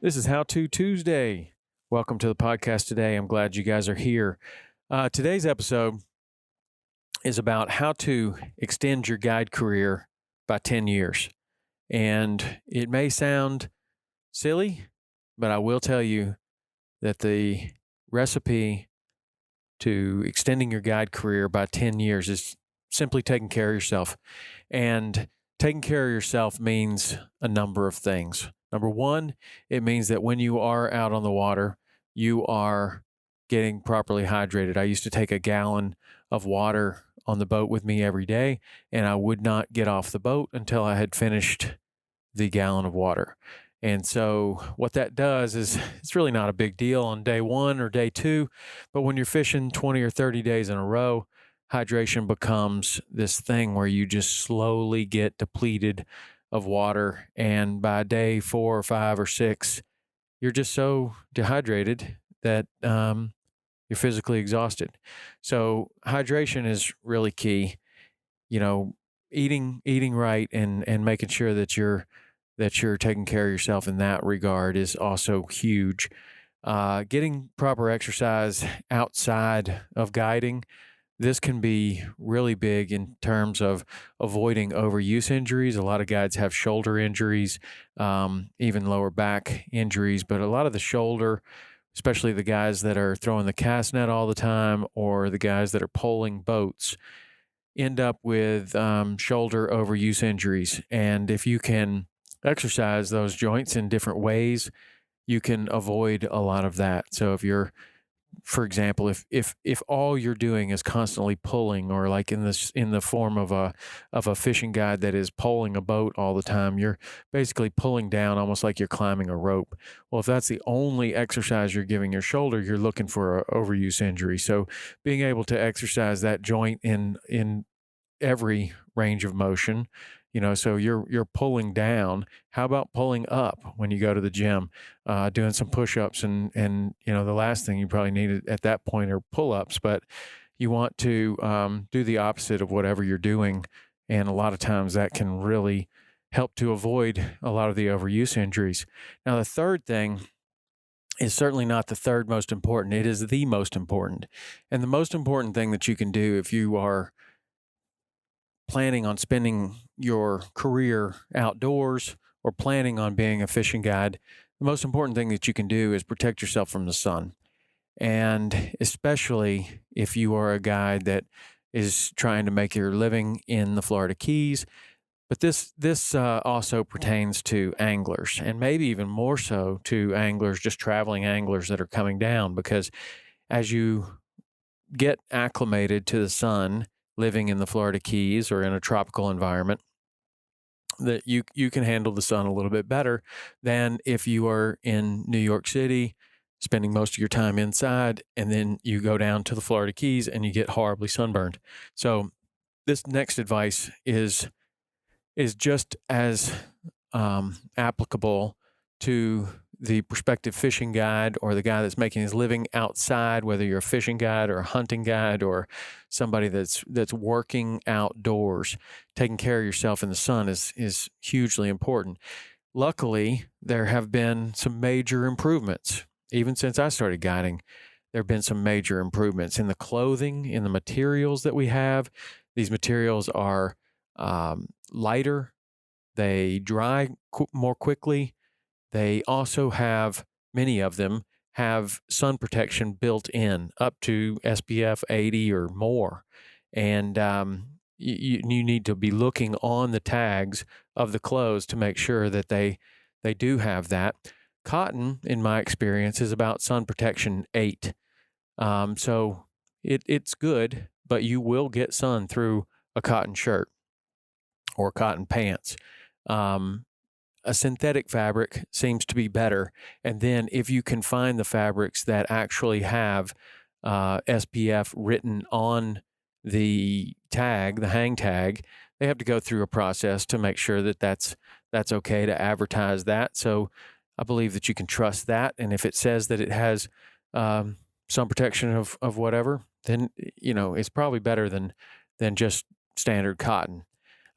This is How To Tuesday. Welcome to the podcast today. I'm glad you guys are here. Today's episode is about how to extend your guide career by 10 years. And it may sound silly, but I will tell you that the recipe to extending your guide career by 10 years is simply taking care of yourself. And taking care of yourself means a number of things. Number one, it means that when you are out on the water, you are getting properly hydrated. I used to take a gallon of water on the boat with me every day, and I would not get off the boat until I had finished the gallon of water. And so, what that does is it's really not a big deal on day one or day two, but when you're fishing 20 or 30 days in a row, hydration becomes this thing where you just slowly get depleted of water. And by day 4 or 5 or 6, you're just so dehydrated that you're physically exhausted. So, hydration is really key. You know, eating right and making sure that you're taking care of yourself in that regard is also huge. Getting proper exercise outside of guiding, this can be really big in terms of avoiding overuse injuries. A lot of guides have shoulder injuries, even lower back injuries, but a lot of the shoulder, especially the guys that are throwing the cast net all the time or the guys that are poling boats, end up with shoulder overuse injuries. And if you can exercise those joints in different ways, you can avoid a lot of that. So if you're, for example, if all you're doing is constantly pulling, or like in the form of a fishing guide that is poling a boat all the time, you're basically pulling down almost like you're climbing a rope. Well, if that's the only exercise you're giving your shoulder, you're looking for an overuse injury. So being able to exercise that joint in every range of motion, so you're pulling down. How about pulling up when you go to the gym, doing some push-ups, and the last thing you probably need at that point are pull-ups, but you want to do the opposite of whatever you're doing, and a lot of times that can really help to avoid a lot of the overuse injuries. Now, the third thing is certainly not the third most important. It is the most important, and the most important thing that you can do if you are planning on spending your career outdoors or planning on being a fishing guide, the most important thing that you can do is protect yourself from the sun. And especially if you are a guide that is trying to make your living in the Florida Keys. But this also pertains to anglers, and maybe even more so to anglers, just traveling anglers that are coming down, because as you get acclimated to the sun living in the Florida Keys or in a tropical environment, that you can handle the sun a little bit better than if you are in New York City spending most of your time inside, and then you go down to the Florida Keys and you get horribly sunburned. So this next advice is just as applicable to the prospective fishing guide or the guy that's making his living outside, whether you're a fishing guide or a hunting guide or somebody that's working outdoors. Taking care of yourself in the sun is hugely important. Luckily, there have been some major improvements. Even since I started guiding, there have been some major improvements in the clothing, in the materials that we have. These materials are lighter, they dry more quickly. They also have, many of them have sun protection built in up to SPF 80 or more. And you need to be looking on the tags of the clothes to make sure that they do have that. Cotton, in my experience, is about sun protection 8. So it's good, but you will get sun through a cotton shirt or cotton pants. A synthetic fabric seems to be better. And then if you can find the fabrics that actually have SPF written on the tag, the hang tag, they have to go through a process to make sure that that's okay to advertise that. So I believe that you can trust that. And if it says that it has some protection of whatever, then it's probably better than just standard cotton.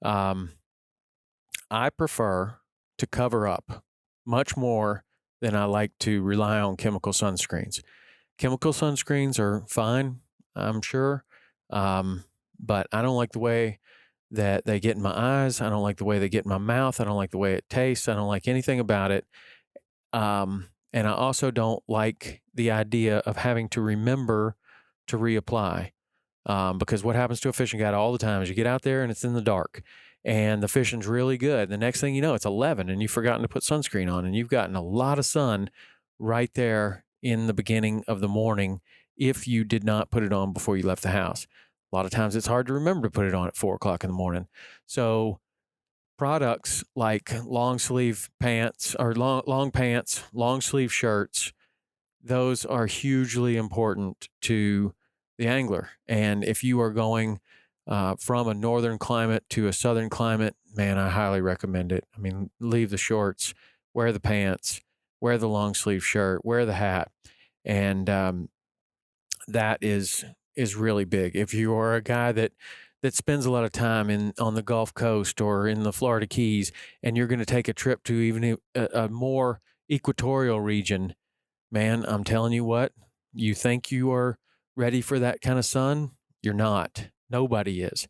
I prefer to cover up much more then I like to rely on chemical sunscreens. Chemical sunscreens are fine, I'm sure, but I don't like the way that they get in my eyes. I don't like the way they get in my mouth. I don't like the way it tastes. I don't like anything about it. And I also don't like the idea of having to remember to reapply. Because what happens to a fishing guide all the time is you get out there and it's in the dark and the fishing's really good. The next thing you know, it's 11 and you've forgotten to put sunscreen on and you've gotten a lot of sun right there in the beginning of the morning if you did not put it on before you left the house. A lot of times it's hard to remember to put it on at 4 o'clock in the morning. So products like long sleeve pants or long pants, long sleeve shirts, those are hugely important to the angler. And if you are going from a northern climate to a southern climate, man, I highly recommend it. I mean, leave the shorts, wear the pants, wear the long sleeve shirt, wear the hat, and that is really big. If you are a guy that spends a lot of time on the Gulf Coast or in the Florida Keys, and you're going to take a trip to even a more equatorial region, man, I'm telling you what, you think you are ready for that kind of sun? You're not. Nobody is.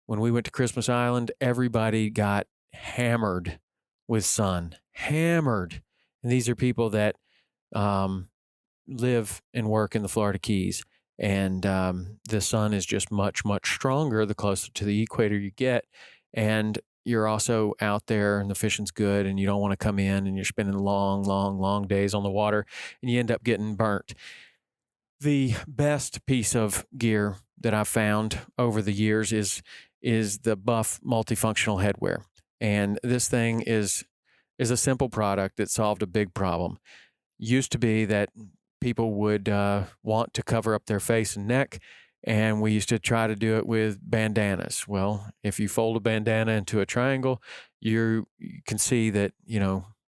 When we went to Christmas Island, everybody got hammered with sun, hammered. And these are people that live and work in the Florida Keys. And the sun is just much, much stronger the closer to the equator you get. And you're also out there and the fishing's good and you don't want to come in and you're spending long, long, long days on the water and you end up getting burnt. The best piece of gear that I've found over the years is the Buff multifunctional headwear. And this thing is a simple product that solved a big problem. Used to be that people would want to cover up their face and neck, and we used to try to do it with bandanas. Well, if you fold a bandana into a triangle, you can see that,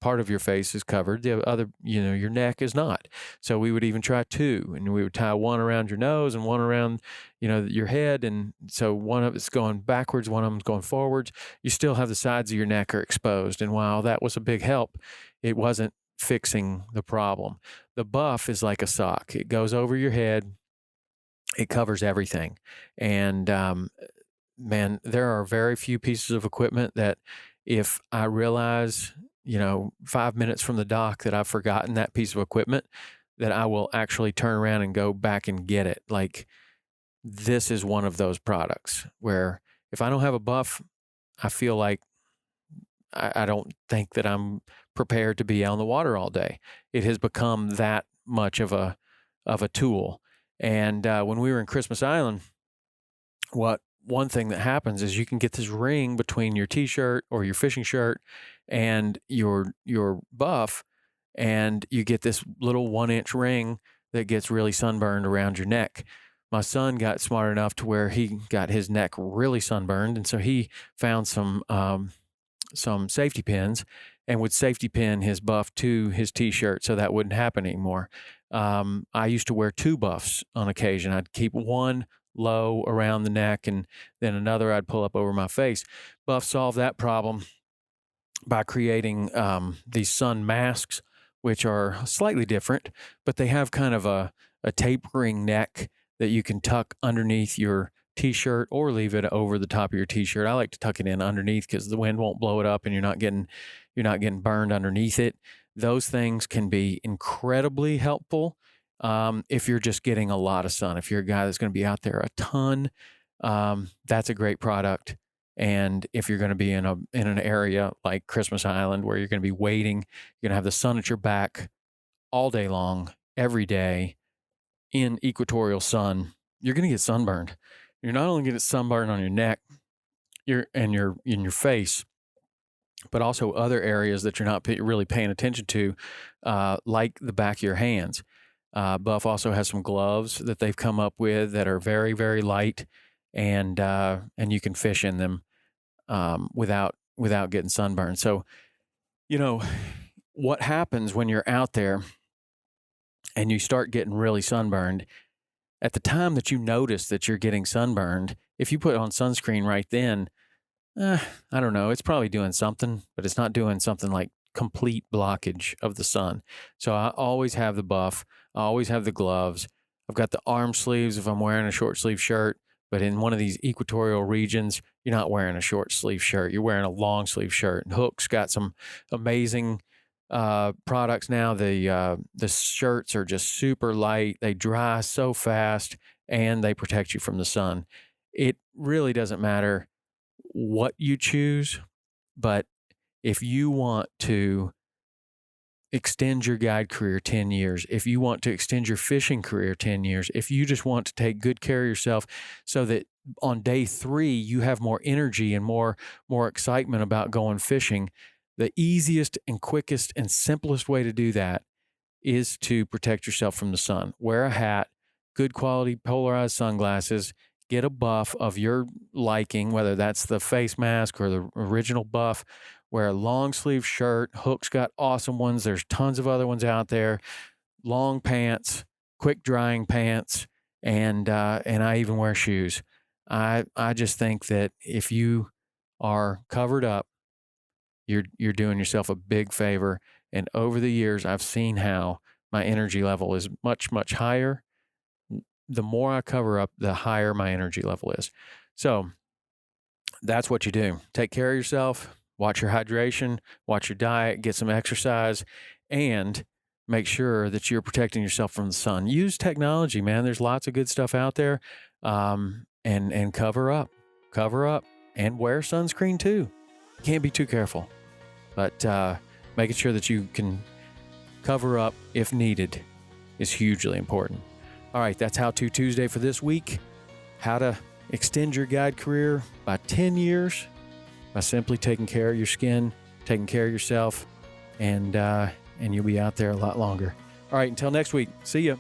part of your face is covered. The other, your neck is not. So we would even try two, and we would tie one around your nose and one around, your head. And so one of it's going backwards, one of them's going forwards. You still have the sides of your neck are exposed. And while that was a big help, it wasn't fixing the problem. The Buff is like a sock. It goes over your head. It covers everything. And, man, there are very few pieces of equipment that if I realize, 5 minutes from the dock that I've forgotten that piece of equipment, that I will actually turn around and go back and get it. Like, this is one of those products where if I don't have a Buff, I feel like I don't think that I'm prepared to be out on the water all day. It has become that much of a tool. And when we were in Christmas Island, one thing that happens is you can get this ring between your t-shirt or your fishing shirt and your Buff, and you get this little 1-inch ring that gets really sunburned around your neck. My son got smart enough to where he got his neck really sunburned, and so he found some safety pins and would safety pin his Buff to his t-shirt so that wouldn't happen anymore. I used to wear 2 Buffs on occasion. I'd keep one low around the neck and then another I'd pull up over my face. Buff solved that problem by creating these sun masks, which are slightly different, but they have kind of a tapering neck that you can tuck underneath your t-shirt or leave it over the top of your t-shirt. I like to tuck it in underneath because the wind won't blow it up and you're not getting burned underneath it. Those things can be incredibly helpful if you're just getting a lot of sun. If you're a guy that's going to be out there a ton, that's a great product. And if you're going to be in an area like Christmas Island where you're going to be waiting, you're going to have the sun at your back all day long, every day in equatorial sun, you're going to get sunburned. You're not only going to get sunburned on your neck, in your face, but also other areas that you're not really paying attention to, like the back of your hands. Buff also has some gloves that they've come up with that are very, very light, and you can fish in them without getting sunburned. So, what happens when you're out there and you start getting really sunburned? At the time that you notice that you're getting sunburned, if you put on sunscreen right then, I don't know, it's probably doing something, but it's not doing something like complete blockage of the sun. So I always have the buff. I always have the gloves. I've got the arm sleeves if I'm wearing a short sleeve shirt. But in one of these equatorial regions, you're not wearing a short sleeve shirt. You're wearing a long sleeve shirt. And Hook's got some amazing products now. The shirts are just super light. They dry so fast, and they protect you from the sun. It really doesn't matter what you choose, but if you want to extend your guide career 10 years, if you want to extend your fishing career 10 years, if you just want to take good care of yourself so that on day 3 you have more energy and more excitement about going fishing, the easiest and quickest and simplest way to do that is to protect yourself from the sun. Wear a hat, good quality polarized sunglasses, get a buff of your liking, whether that's the face mask or the original buff. Wear a long sleeve shirt. Hook's got awesome ones. There's tons of other ones out there. Long pants, quick drying pants, and I even wear shoes. I just think that if you are covered up, you're doing yourself a big favor. And over the years, I've seen how my energy level is much, much higher. The more I cover up, the higher my energy level is. So that's what you do. Take care of yourself. Watch your hydration, watch your diet, get some exercise, and make sure that you're protecting yourself from the sun. Use technology, man. There's lots of good stuff out there. And cover up, and wear sunscreen too. Can't be too careful, but making sure that you can cover up if needed is hugely important. All right, that's How To Tuesday for this week. How to extend your guide career by 10 years. By simply taking care of your skin, taking care of yourself, and you'll be out there a lot longer. All right, until next week, see ya.